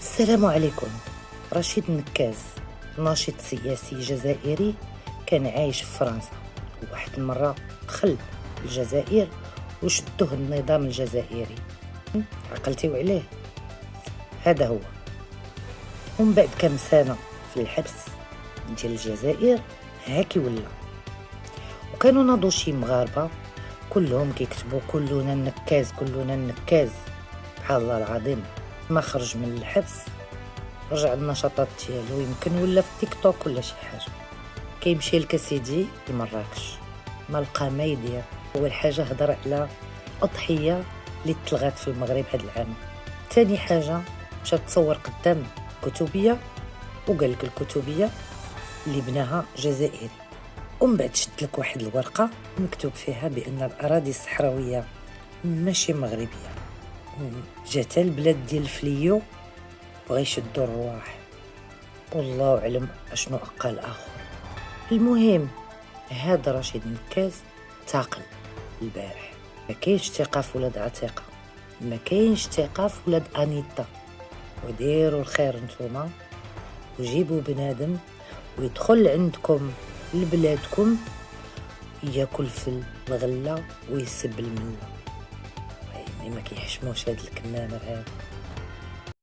السلام عليكم. رشيد نكاز ناشط سياسي جزائري كان عايش في فرنسا، وواحد المرة دخل الجزائر وشدوه النظام الجزائري. عقلتيو عليه؟ هذا هو. ومن بعد كم سنة في الحبس ديال الجزائر هاكي ولا. وكانوا ناضوا شي مغاربة كلهم كيكتبوا كلنا النكاز كلنا النكاز. سبحان الله العظيم، ما خرج من الحبس رجع النشاطات ديالو، يمكن ولا في تيك توك ولا شي حاجه. كيمشي لكسيدي لمراكش ما لقى ما يدير. اول حاجه هضر على اضحيه اللي تلغات في المغرب هذا العام. ثاني حاجه مشى تصور قدام كتبيه وقال لك الكتبيه اللي بناها جزائري. ومن بعد شد لك واحد الورقه مكتوب فيها بان الاراضي الصحراويه ماشي مغربيه، جات البلاد ديال الفليو بغا يشدوا الرواح، والله اعلم اشنو قال اخر. المهم هذا رشيد نكاز تعقل البارح. ما كاينش ثقه في ولاد عتيقه، ما كاينش ثقه في ولاد انيتا. وديروا الخير نتوما وجيبوا بنادم ويدخل عندكم لبلادكم ياكل في الغله ويسب المله. يعني ما كيحشموش هاد الكمامر هذا.